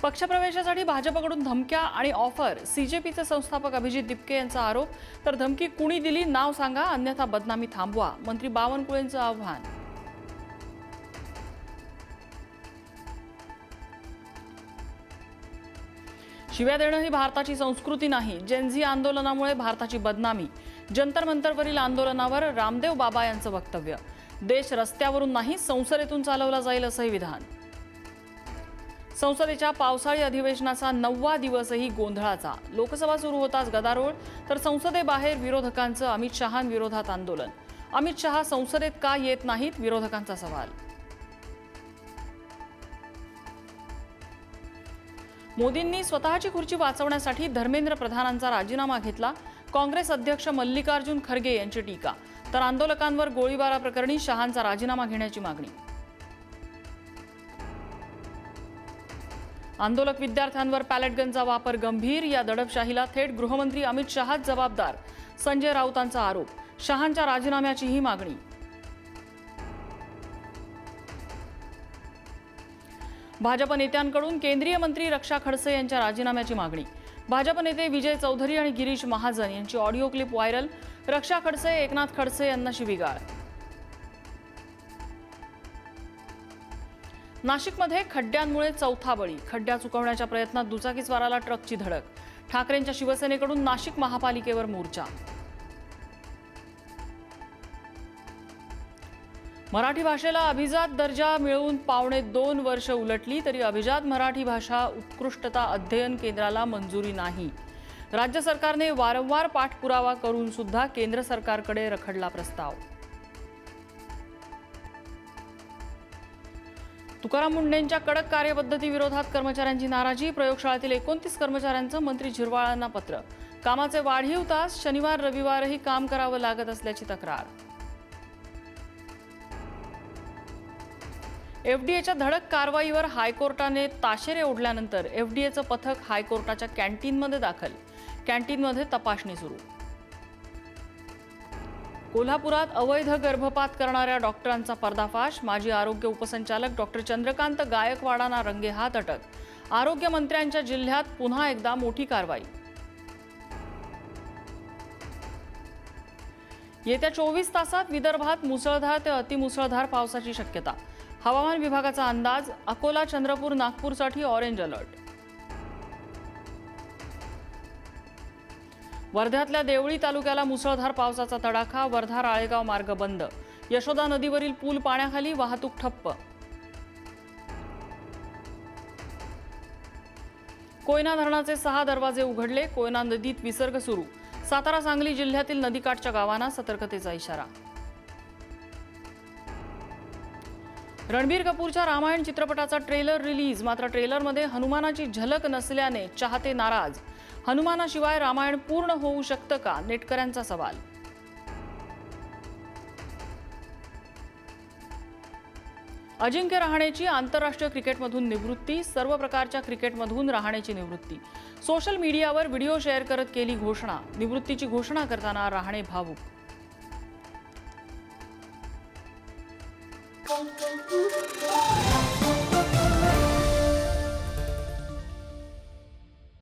पक्षप्रवेशासाठी भाजपकडून धमक्या आणि ऑफर, सीजेपीचे संस्थापक अभिजित दिपके यांचा आरोप. तर धमकी कुणी दिली नाव सांगा, अन्यथा बदनामी थांबवा, मंत्री बावनकुळेंचं आव्हान. शिव्या देणं ही भारताची संस्कृती नाही, जेनझी आंदोलनामुळे भारताची बदनामी. जंतर मंतरवरील आंदोलनावर रामदेव बाबा यांचं वक्तव्य. देश रस्त्यावरून नाही संसदेतून चालवला जाईल असंही विधान. संसदेच्या पावसाळी अधिवेशनाचा 9वा दिवसही गोंधळाचा. लोकसभा सुरू होताच गदारोळ, तर संसदेबाहेर विरोधकांचं अमित शहांविरोधात आंदोलन. अमित शहा संसदेत का येत नाहीत, विरोधकांचा सवाल. मोदींनी स्वतःची खुर्ची वाचवण्यासाठी धर्मेंद्र प्रधानांचा राजीनामा घेतला. काँग्रेस अध्यक्ष मल्लिकार्जुन खरगे यांची टीका. तर आंदोलकांवर गोळीबाराप्रकरणी शहांचा राजीनामा घेण्याची मागणी. आंदोलक विद्यार्थ्यांवर पॅलेट गनचा वापर गंभीर. या दडपशाहीला थेट गृहमंत्री अमित शहाच जबाबदार, संजय राऊतांचा आरोप. शहांच्या राजीनाम्याचीही मागणी. भाजप नेत्यांकडून केंद्रीय मंत्री रक्षा खडसे यांच्या राजीनाम्याची मागणी. भाजप नेते विजय चौधरी आणि गिरीश महाजन यांची ऑडिओ क्लिप व्हायरल. रक्षा खडसे, एकनाथ खडसे यांना शिवीगाळ. नाशिकमध्ये खड्ड्यांमुळे चौथा बळी. खड्ड्या चुकवण्याच्या प्रयत्नात दुचाकीस्वाराला ट्रकची धडक. ठाकरेंच्या शिवसेनेकडून नाशिक महापालिकेवर मोर्चा. मराठी भाषेला अभिजात दर्जा मिळवून 2.25 वर्ष उलटली तरी अभिजात मराठी भाषा उत्कृष्टता अध्ययन केंद्राला मंजुरी नाही. राज्य सरकारने वारंवार पाठपुरावा करून सुद्धा केंद्र सरकारकडे रखडला प्रस्ताव. तुकाराम मुंढेंच्या कडक कार्यपद्धती विरोधात कर्मचाऱ्यांची नाराजी. प्रयोगशाळेतील 29 कर्मचाऱ्यांचं मंत्री झिरवाळांना पत्र. कामाचे वाढीव तास, शनिवार रविवारही काम करावं लागत असल्याची तक्रार. एफडीएच्या धडक कारवाईवर हायकोर्टाने ताशेरे ओढल्यानंतर एफडीएचं पथक हायकोर्टाच्या कॅन्टीनमध्ये दाखल. कॅन्टीनमध्ये तपासणी सुरू. कोल्हापुरात अवैध गर्भपात करणाऱ्या डॉक्टरांचा पर्दाफाश. माजी आरोग्य उपसंचालक डॉक्टर चंद्रकांत गायकवाडांना रंगेहात अटक. आरोग्य मंत्र्यांच्या जिल्ह्यात पुन्हा एकदा मोठी कारवाई. येत्या 24 तासात विदर्भात मुसळधार ते अतिमुसळधार पावसाची शक्यता. हवामान विभागाचा अंदाज. अकोला, चंद्रपूर, नागपूरसाठी ऑरेंज अलर्ट. वर्ध्यातल्या देवळी तालुक्याला मुसळधार पावसाचा तडाखा. वर्धा राळेगाव मार्ग बंद. यशोदा नदीवरील पूल पाण्याखाली, वाहतूक ठप्प. कोयना धरणाचे 6 दरवाजे उघडले. कोयना नदीत विसर्ग सुरू. सातारा, सांगली जिल्ह्यातील नदीकाठच्या गावांना सतर्कतेचा इशारा. रणबीर कपूरच्या रामायण चित्रपटाचा ट्रेलर रिलीज. मात्र ट्रेलरमध्ये हनुमानाची झलक नसल्याने चाहते नाराज. हनुमानाशिवाय रामायण पूर्ण होऊ शकतं का, नेटकऱ्यांचा सवाल. अजिंक्य रहाणेची आंतरराष्ट्रीय क्रिकेटमधून निवृत्ती. सर्व प्रकारच्या क्रिकेटमधून रहाणेची निवृत्ती. सोशल मीडियावर व्हिडिओ शेअर करत केली घोषणा. निवृत्तीची घोषणा करताना रहाणे भावुक. Thank you.